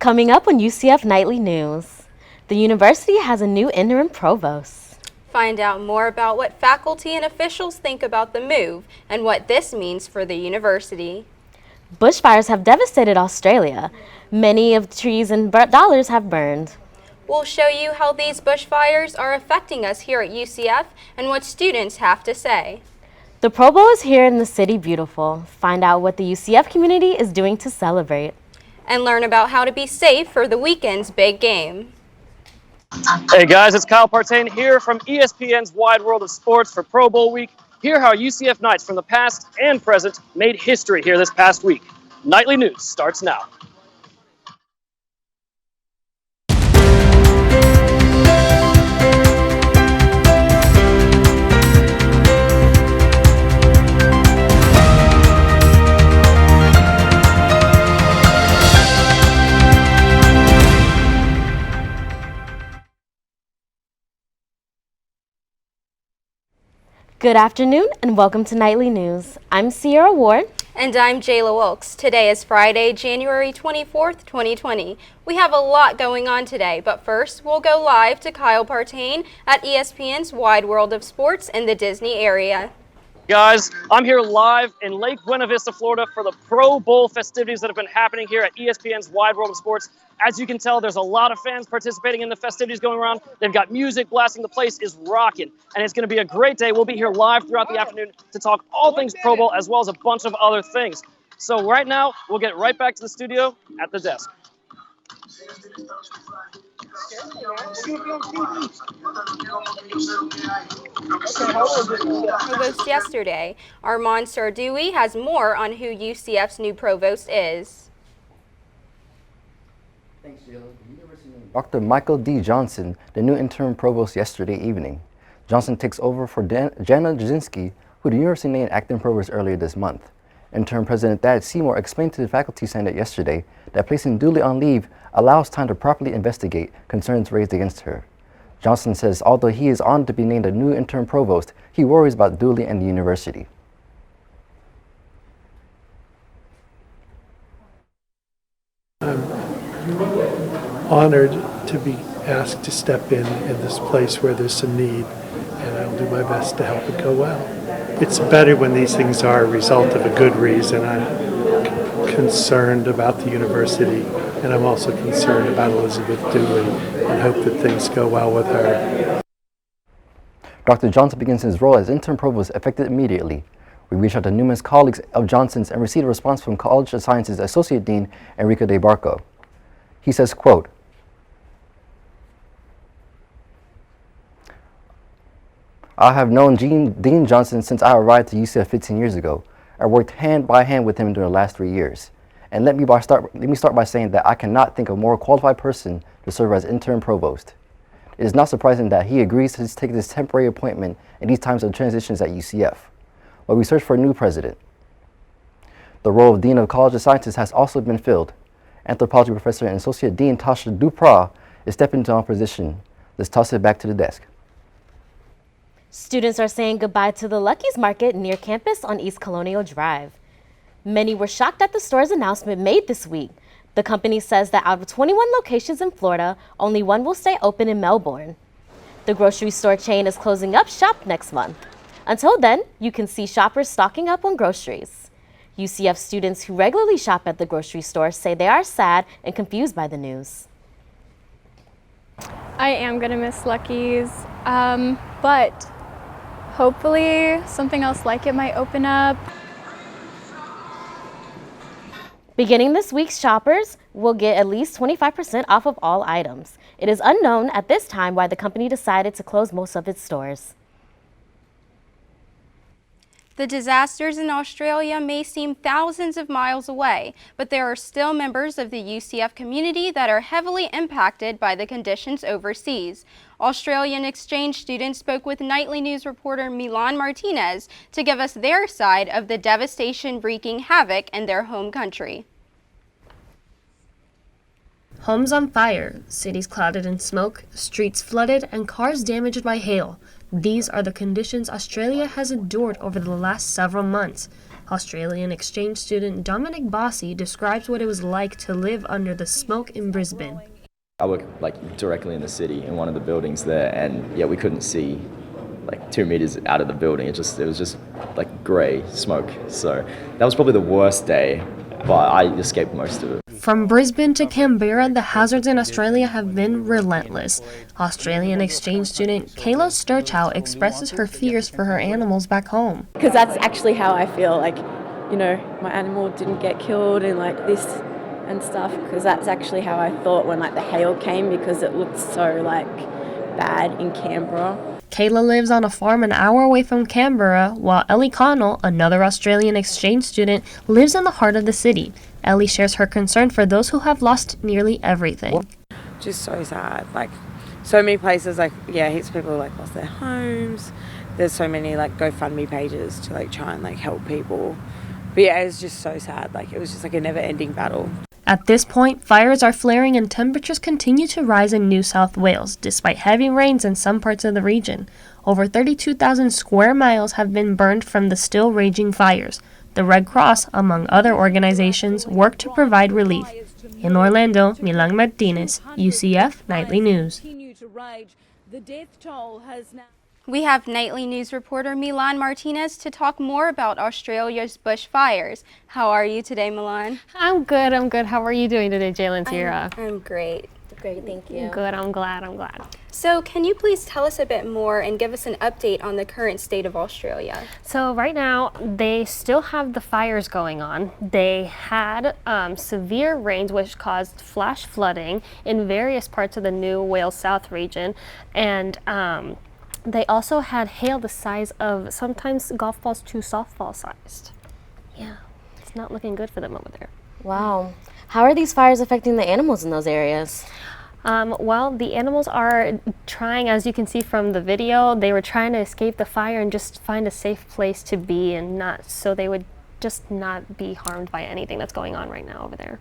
Coming up on UCF Knightly News, the university has a new interim provost. Find out more about what faculty and officials think about the move and what this means for the university. Bushfires have devastated Australia. Many of the trees and dollars have burned. We'll show you how these bushfires are affecting us here at UCF and what students have to say. The Pro Bowl is here in the City Beautiful. Find out what the UCF community is doing to celebrate. And learn about how to be safe for the weekend's big game. Hey guys, it's Partain here from ESPN's Wide World of Sports for Pro Bowl week. Hear how UCF Knights from the past and present made history here this past week. Nightly News starts now. Good afternoon and welcome to Nightly News. I'm Cierra. And I'm Jayla Wilkes. Today is Friday, January 24th, 2020. We have a lot going on today, but first we'll go live to Partain at ESPN's Wide World of Sports in the Disney area. Guys, I'm here live in Lake Buena Vista, Florida for the Pro Bowl festivities that have been happening here at ESPN's Wide World of Sports. As you can tell, there's a lot of fans participating in the festivities going around. They've got music blasting. The place is rocking, and it's going to be a great day. We'll be here live throughout the afternoon to talk all things Pro Bowl as well as a bunch of other things. So right now, we'll get right back to the studio at the desk. Provost yesterday, Armand Sardoui has more on who UCF's new provost is. Thanks, Jayla. Dr. Michael D. Johnson, the new interim provost yesterday evening. Johnson takes over for Jana Jasinski, who the university named acting provost earlier this month. Interim President Thad Seymour explained to the Faculty Senate yesterday that placing Dooley on leave allows time to properly investigate concerns raised against her. Johnson says although he is honored to be named a new interim provost, he worries about Dooley and the university. I'm honored to be asked to step in this place where there's some need, and I'll do my best to help it go well. It's better when these things are a result of a good reason. I'm concerned about the university, and I'm also concerned about Elizabeth Dooley and hope that things go well with her. Dr. Johnson begins his role as interim provost effective immediately. We reached out to numerous colleagues of Johnson's and received a response from College of Sciences Associate Dean Enrico De Barco. He says, quote, "I have known Dean Johnson since I arrived to UCF 15 years ago. I worked hand by hand with him during the last 3 years. And let me start by saying that I cannot think of a more qualified person to serve as interim provost. It is not surprising that he agrees to take this temporary appointment in these times of transitions at UCF. But we search for a new president. The role of Dean of College of Sciences has also been filled. Anthropology professor and Associate Dean Tasha Dupras is stepping into our position. Let's toss it back to the desk." Students are saying goodbye to the Lucky's Market near campus on East Colonial Drive. Many were shocked at the store's announcement made this week. The company says that out of 21 locations in Florida, only one will stay open in Melbourne. The grocery store chain is closing up shop next month. Until then, you can see shoppers stocking up on groceries. UCF students who regularly shop at the grocery store say they are sad and confused by the news. I am going to miss Lucky's, but hopefully something else like it might open up. Beginning this week, shoppers will get at least 25% off of all items. It is unknown at this time why the company decided to close most of its stores. The disasters in Australia may seem thousands of miles away, but there are still members of the UCF community that are heavily impacted by the conditions overseas. Australian exchange students spoke with Nightly News reporter Milan Martinez to give us their side of the devastation wreaking havoc in their home country. Homes on fire, cities clouded in smoke, streets flooded, and cars damaged by hail. These are the conditions Australia has endured over the last several months. Australian exchange student Dominic Bossy describes what it was like to live under the smoke in Brisbane. I work directly in the city in one of the buildings there, and yeah, we couldn't see 2 meters out of the building. It was just grey smoke. So that was probably the worst day, but I escaped most of it. From Brisbane to Canberra, the hazards in Australia have been relentless. Australian exchange student Kayla Sturchow expresses her fears for her animals back home. Because that's actually how I feel, my animal didn't get killed and this and stuff, because that's actually how I thought when the hail came, because it looked so bad in Canberra. Kayla lives on a farm an hour away from Canberra, while Ellie Connell, another Australian exchange student, lives in the heart of the city. Ellie shares her concern for those who have lost nearly everything. Just so sad. So many places, heaps of people lost their homes. There's so many GoFundMe pages to try and help people. But yeah, it was just so sad. It was just a never-ending battle. At this point, fires are flaring and temperatures continue to rise in New South Wales, despite heavy rains in some parts of the region. Over 32,000 square miles have been burned from the still raging fires. The Red Cross, among other organizations, work to provide relief. In Orlando, Milan Martinez, UCF Knightly News. We have Nightly News reporter Milan Martinez to talk more about Australia's bushfires. How are you today, Milan? I'm good. How are you doing today, Jayla and Cierra? I'm great. Great, thank you. Good, I'm glad. So can you please tell us a bit more and give us an update on the current state of Australia? So right now, they still have the fires going on. They had severe rains which caused flash flooding in various parts of the New Wales South region, and they also had hail the size of sometimes golf balls to softball sized. Yeah, it's not looking good for them over there. Wow. How are these fires affecting the animals in those areas? Well, the animals are trying, as you can see from the video, they were trying to escape the fire and just find a safe place to be, and so they would just not be harmed by anything that's going on right now over there.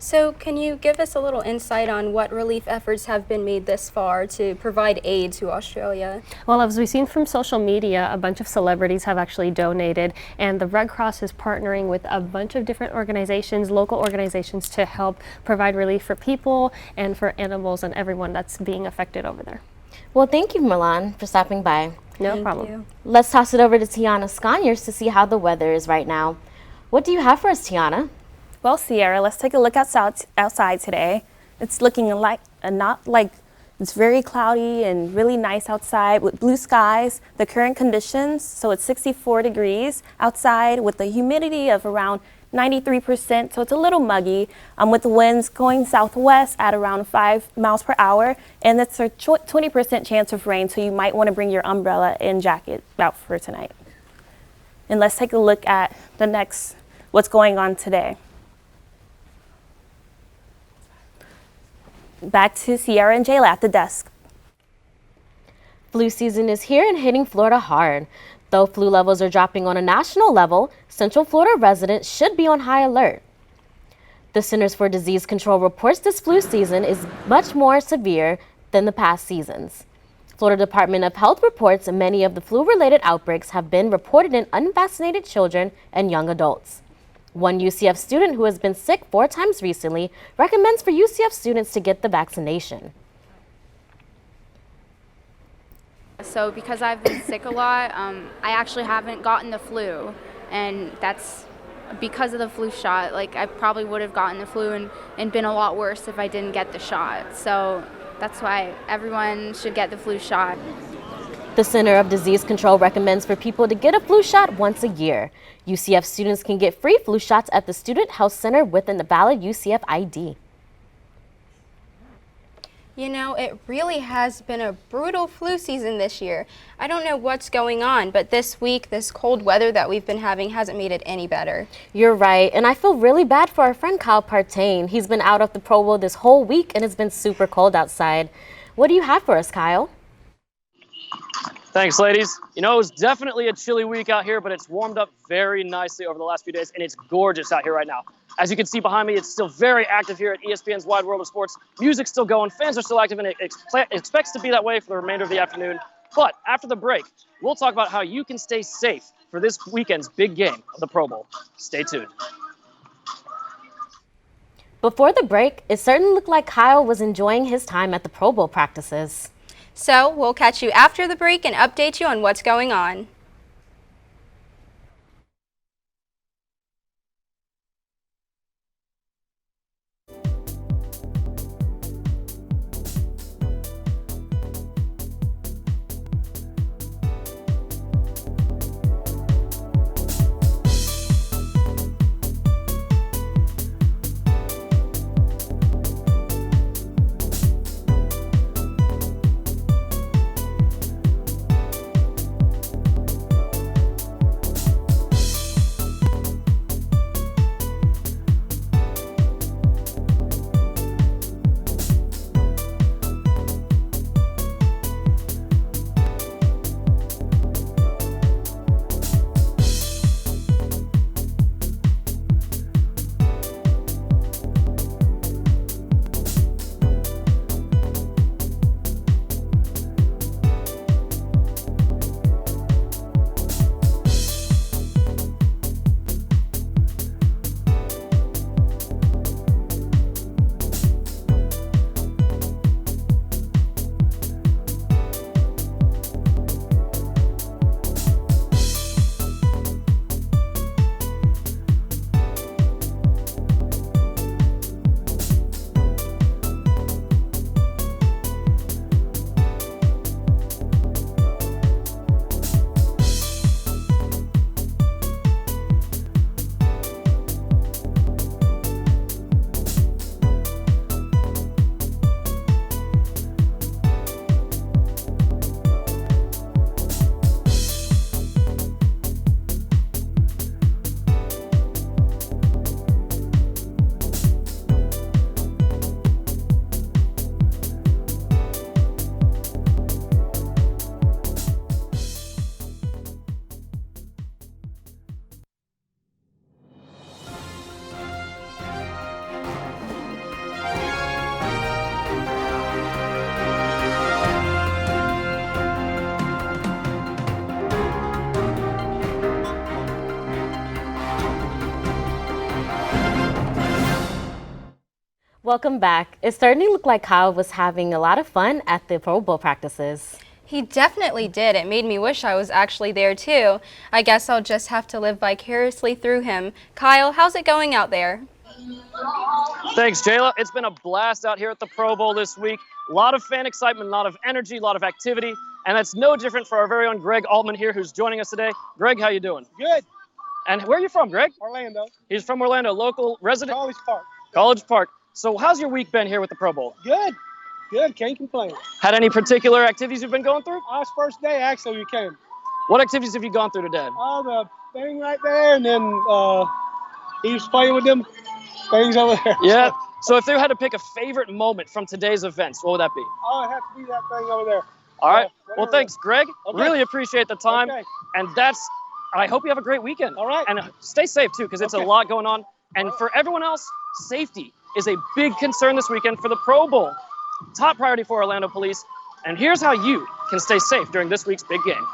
So can you give us a little insight on what relief efforts have been made this far to provide aid to Australia? Well, as we've seen from social media, a bunch of celebrities have actually donated, and the Red Cross is partnering with a bunch of different organizations, local organizations, to help provide relief for people and for animals and everyone that's being affected over there. Well, thank you, Milan, for stopping by. No problem. You. Let's toss it over to Tiana Sconiers to see how the weather is right now. What do you have for us, Tiana? Well, Cierra, let's take a look outside today. It's looking it's very cloudy and really nice outside with blue skies. The current conditions, so it's 64 degrees outside with the humidity of around 93%, so it's a little muggy, with the winds going southwest at around 5 miles per hour, and it's a 20% chance of rain, so you might want to bring your umbrella and jacket out for tonight. And let's take a look at what's going on today. Back to Cierra and Jayla at the desk. Flu season is here and hitting Florida hard. Though flu levels are dropping on a national level, Central Florida residents should be on high alert. The Centers for Disease Control reports this flu season is much more severe than the past seasons. Florida Department of Health reports many of the flu-related outbreaks have been reported in unvaccinated children and young adults. One UCF student who has been sick 4 times recently recommends for UCF students to get the vaccination. So because I've been sick a lot, I actually haven't gotten the flu, and that's because of the flu shot. I probably would have gotten the flu and been a lot worse if I didn't get the shot. So that's why everyone should get the flu shot. The Center of Disease Control recommends for people to get a flu shot once a year. UCF students can get free flu shots at the Student Health Center with a valid UCF ID. You know, it really has been a brutal flu season this year. I don't know what's going on, but this week, this cold weather that we've been having hasn't made it any better. You're right, and I feel really bad for our friend Kyle Partain. He's been out of the Pro Bowl this whole week, and it's been super cold outside. What do you have for us, Kyle? Thanks, ladies. You know, it was definitely a chilly week out here, but it's warmed up very nicely over the last few days, and it's gorgeous out here right now. As you can see behind me, it's still very active here at ESPN's Wide World of Sports. Music's still going, fans are still active, and it expects to be that way for the remainder of the afternoon. But after the break, we'll talk about how you can stay safe for this weekend's big game of the Pro Bowl. Stay tuned. Before the break, it certainly looked like Kyle was enjoying his time at the Pro Bowl practices. So we'll catch you after the break and update you on what's going on. Welcome back. It certainly looked like Kyle was having a lot of fun at the Pro Bowl practices. He definitely did. It made me wish I was actually there too. I guess I'll just have to live vicariously through him. Kyle, how's it going out there? Thanks, Jayla. It's been a blast out here at the Pro Bowl this week. A lot of fan excitement, a lot of energy, a lot of activity, and that's no different for our very own Greg Altman here, who's joining us today. Greg, how you doing? Good. And where are you from, Greg? Orlando. He's from Orlando, local resident? College Park. College Park. So how's your week been here with the Pro Bowl? Good. Good. Can't complain. Had any particular activities you've been going through? It's first day, actually, we came. What activities have you gone through today? The thing right there, and then he was playing with them things over there. Yeah. So if you had to pick a favorite moment from today's events, what would that be? Oh, it has to be that thing over there. All right. Well, thanks, Greg. Okay. Really appreciate the time. Okay. And I hope you have a great weekend. All right. And stay safe, too, because it's a lot going on. And for everyone else, safety is a big concern this weekend for the Pro Bowl. Top priority for Orlando police. And here's how you can stay safe during this week's big game.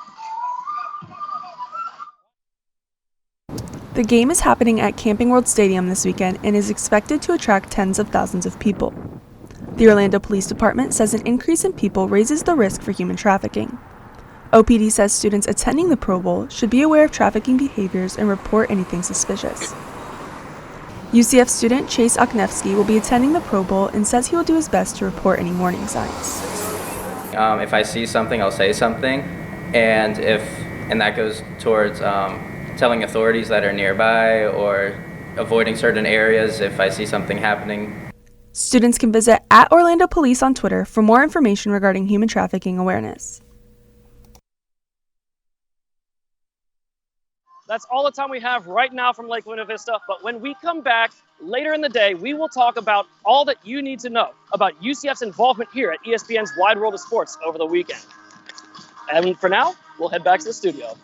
The game is happening at Camping World Stadium this weekend and is expected to attract tens of thousands of people. The Orlando Police Department says an increase in people raises the risk for human trafficking. OPD says students attending the Pro Bowl should be aware of trafficking behaviors and report anything suspicious. UCF student Chase Oknevsky will be attending the Pro Bowl and says he will do his best to report any warning signs. If I see something, I'll say something, and that goes towards telling authorities that are nearby or avoiding certain areas if I see something happening. Students can visit @Orlando Police on Twitter for more information regarding human trafficking awareness. That's all the time we have right now from Lake Buena Vista. But when we come back later in the day, we will talk about all that you need to know about UCF's involvement here at ESPN's Wide World of Sports over the weekend. And for now, we'll head back to the studio.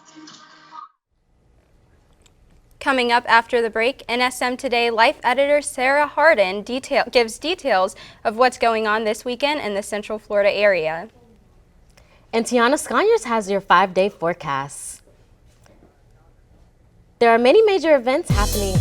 Coming up after the break, NSM Today Life editor Sarah Hardin gives details of what's going on this weekend in the Central Florida area. And Tiana Sconiers has your 5-day forecast. There are many major events happening.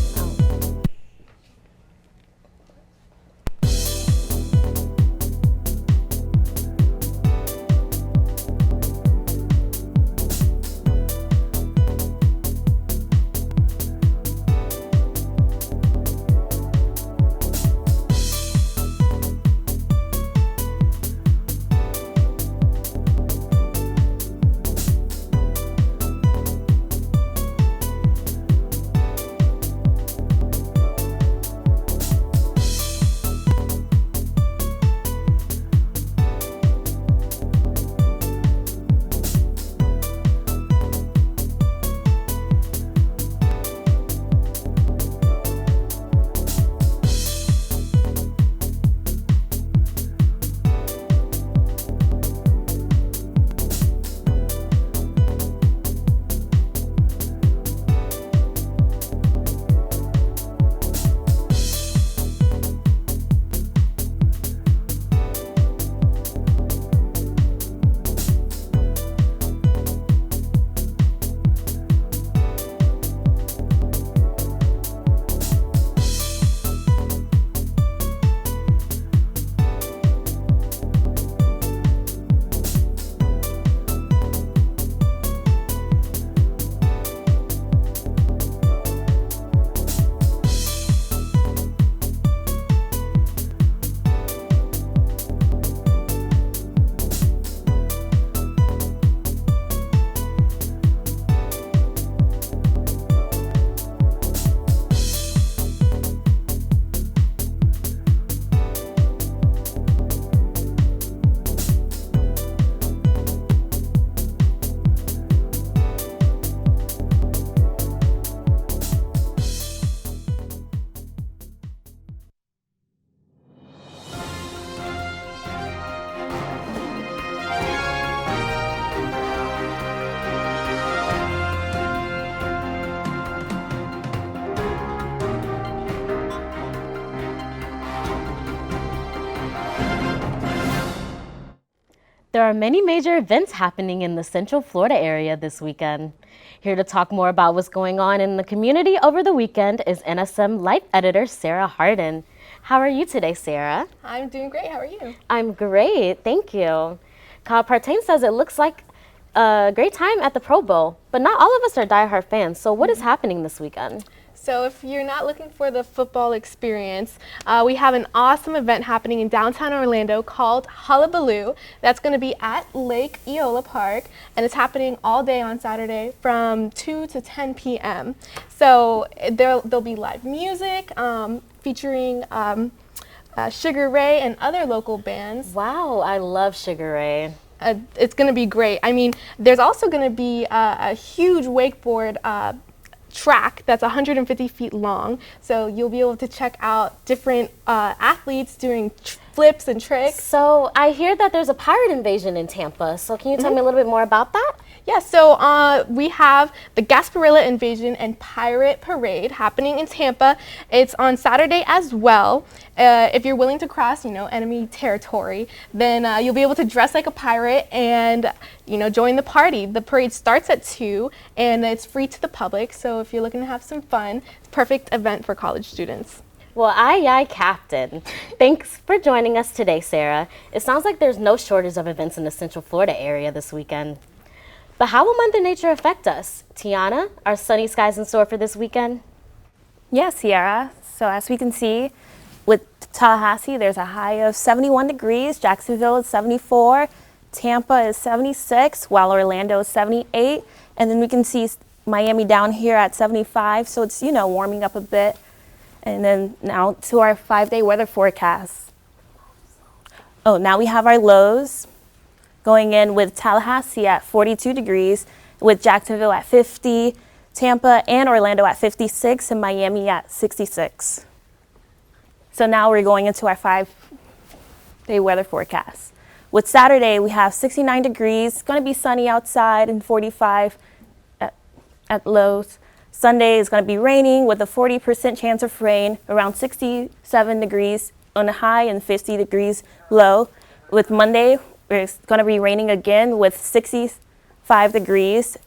There are many major events happening in the Central Florida area this weekend. Here to talk more about what's going on in the community over the weekend is NSM Life Editor Cierra Hardin. How are you today, Cierra? I'm doing great. How are you? I'm great, thank you. Partain says it looks like a great time at the Pro Bowl, but not all of us are diehard fans. So what is happening this weekend? So if you're not looking for the football experience, we have an awesome event happening in downtown Orlando called Hullabaloo. That's going to be at Lake Eola Park, and it's happening all day on Saturday from 2 to 10 p.m. So there'll be live music featuring Sugar Ray and other local bands. Wow, I love Sugar Ray. It's going to be great. I mean, there's also going to be a huge wakeboard track that's 150 feet long, so you'll be able to check out different athletes doing flips and tricks. So I hear that there's a pirate invasion in Tampa, so can you tell me a little bit more about that? Yeah, so we have the Gasparilla Invasion and Pirate Parade happening in Tampa. It's on Saturday as well. If you're willing to cross, enemy territory, then you'll be able to dress like a pirate and, join the party. The parade starts at 2 and it's free to the public. So if you're looking to have some fun, it's a perfect event for college students. Well, aye, Captain. Thanks for joining us today, Cierra. It sounds like there's no shortage of events in the Central Florida area this weekend. But how will Mother Nature affect us? Tiana, are sunny skies in store for this weekend? Yes, Sierra. So as we can see, with Tallahassee, there's a high of 71 degrees. Jacksonville is 74. Tampa is 76, while Orlando is 78. And then we can see Miami down here at 75. So it's, warming up a bit. And then now to our 5-day weather forecast. Oh, now we have our lows. Going in with Tallahassee at 42 degrees, with Jacksonville at 50, Tampa and Orlando at 56, and Miami at 66. So now we're going into our 5-day weather forecast. With Saturday, we have 69 degrees. It's going to be sunny outside and 45 at lows. Sunday is going to be raining with a 40% chance of rain, around 67 degrees on a high and 50 degrees low. With Monday, it's going to be raining again with 65 degrees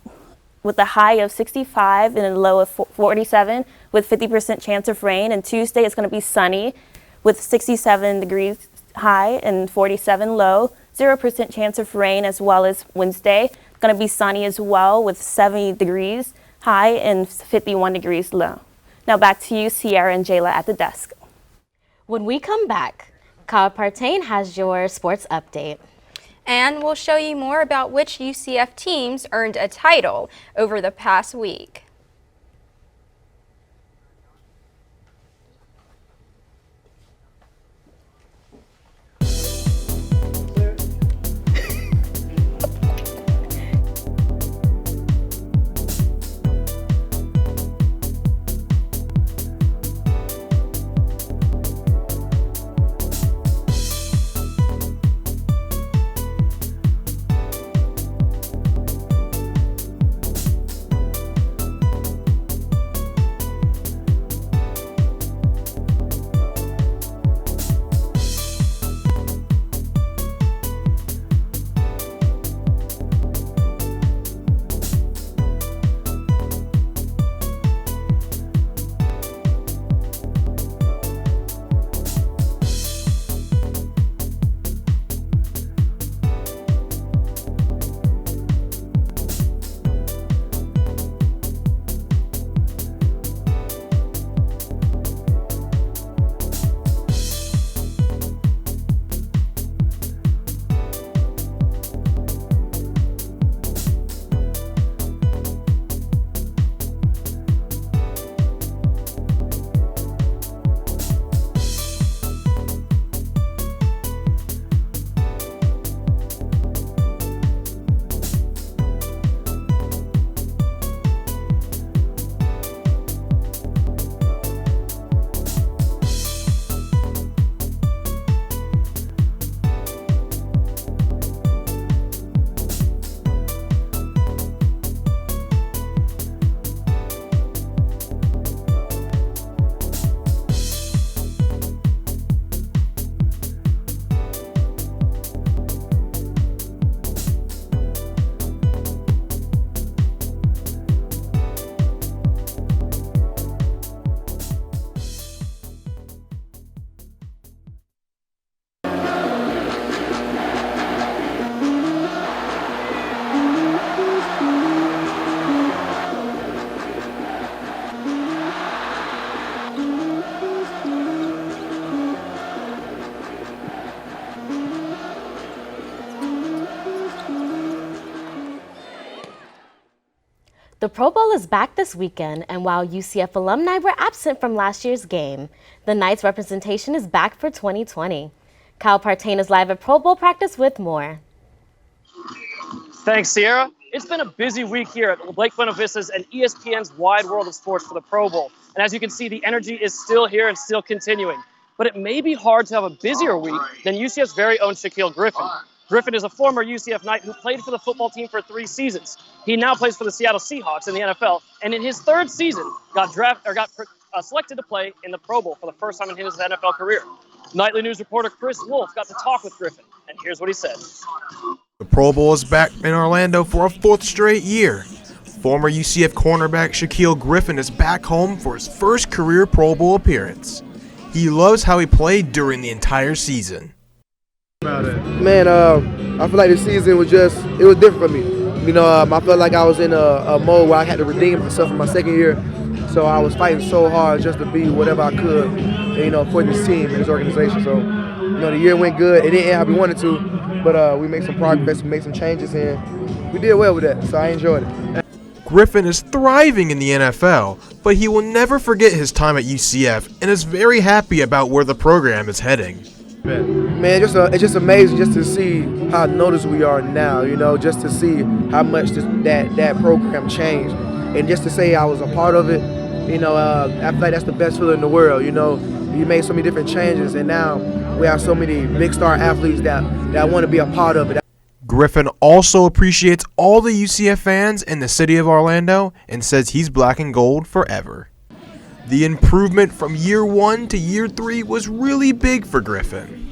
with a high of 65 and a low of 47 with 50% chance of rain. And Tuesday it's going to be sunny with 67 degrees high and 47 low, 0% chance of rain, as well as Wednesday. It's going to be sunny as well with 70 degrees high and 51 degrees low. Now back to you, Cierra and Jayla at the desk. When we come back, Kyle Partain has your sports update. And we'll show you more about which UCF teams earned a title over the past week. The Pro Bowl is back this weekend, and while UCF alumni were absent from last year's game, the Knights representation is back for 2020. Kyle Partain is live at Pro Bowl practice with more. Thanks, Sierra. It's been a busy week here at Lake Buena Vista's and ESPN's Wide World of Sports for the Pro Bowl. And as you can see, the energy is still here and still continuing. But it may be hard to have a busier week than UCF's very own Shaquille Griffin. Griffin is a former UCF Knight who played for the football team for 3 seasons. He now plays for the Seattle Seahawks in the NFL, and in his 3rd season, got selected to play in the Pro Bowl for the first time in his NFL career. Nightly News reporter Chris Wolf got to talk with Griffin, and here's what he said. The Pro Bowl is back in Orlando for a 4th straight year. Former UCF cornerback Shaquille Griffin is back home for his first career Pro Bowl appearance. He loves how he played during the entire season. Man, I feel like the season was it was different for me. You know, I felt like I was in a mode where I had to redeem myself in my 2nd year. So I was fighting so hard just to be whatever I could, you know, for this team and this organization. So, you know, the year went good. It didn't end how we wanted to, but we made some progress, we made some changes, and we did well with that. So I enjoyed it. Griffin is thriving in the NFL, but he will never forget his time at UCF and is very happy about where the program is heading. Man, it's just amazing just to see how noticed we are now, you know, just to see how much that program changed. And just to say I was a part of it, you know, I feel like that's the best feeling in the world, you know. You made so many different changes, and now we have so many big star athletes that want to be a part of it. Griffin also appreciates all the UCF fans in the city of Orlando and says he's black and gold forever. The improvement from year 1 to year 3 was really big for Griffin.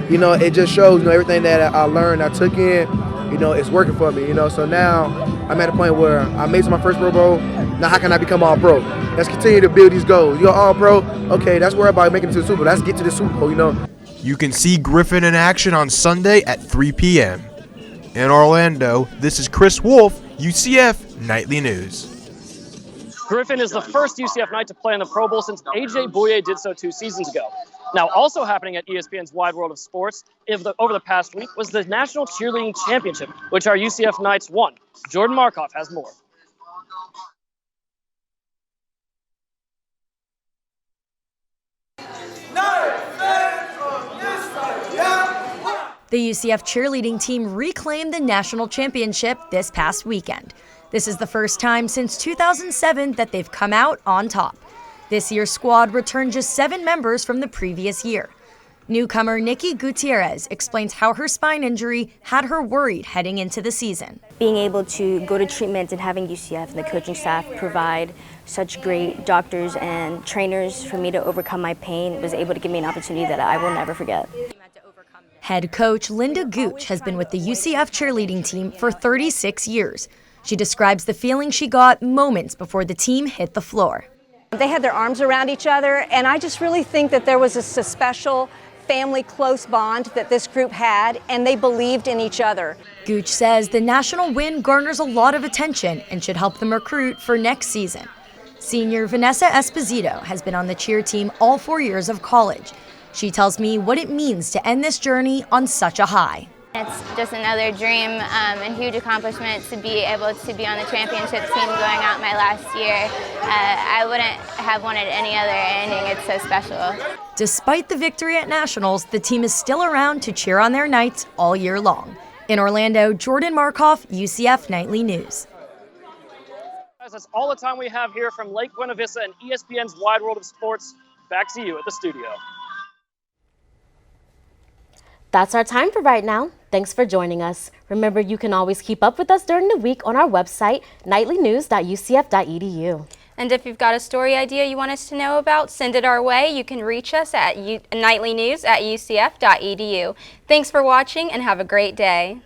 You know, it just shows, you know, everything that I learned, I took in, it's working for me, So now I'm at a point where I made it to my first Pro Bowl. Now how can I become all pro? Let's continue to build these goals. You're all pro. Okay, that's worry about making it to the Super Bowl. Let's get to the Super Bowl, You can see Griffin in action on Sunday at 3 p.m. In Orlando, this is Chris Wolf, UCF Nightly News. Griffin is the first UCF Knight to play in the Pro Bowl since A.J. Bouye did so 2 seasons ago. Now, also happening at ESPN's Wide World of Sports over the past week was the National Cheerleading Championship, which our UCF Knights won. Jordan Markoff has more. The UCF cheerleading team reclaimed the national championship this past weekend. This is the first time since 2007 that they've come out on top. This year's squad returned just 7 members from the previous year. Newcomer Nikki Gutierrez explains how her spine injury had her worried heading into the season. Being able to go to treatment and having UCF and the coaching staff provide such great doctors and trainers for me to overcome my pain was able to give me an opportunity that I will never forget. Head coach Linda Gooch has been with the UCF cheerleading team for 36 years. She describes the feeling she got moments before the team hit the floor. They had their arms around each other, and I just really think that there was a special family close bond that this group had, and they believed in each other. Gooch says the national win garners a lot of attention and should help them recruit for next season. Senior Vanessa Esposito has been on the cheer team all 4 years of college. She tells me what it means to end this journey on such a high. It's just another dream and huge accomplishment to be able to be on the championship team going out my last year. I wouldn't have wanted any other ending. It's so special. Despite the victory at Nationals, the team is still around to cheer on their Knights all year long. In Orlando, Jordan Markoff, UCF Nightly News. Guys, that's all the time we have here from Lake Buena Vista and ESPN's Wide World of Sports. Back to you at the studio. That's our time for right now. Thanks for joining us. Remember, you can always keep up with us during the week on our website, nightlynews.ucf.edu. And if you've got a story idea you want us to know about, send it our way. You can reach us at nightlynews@ucf.edu. Thanks for watching and have a great day.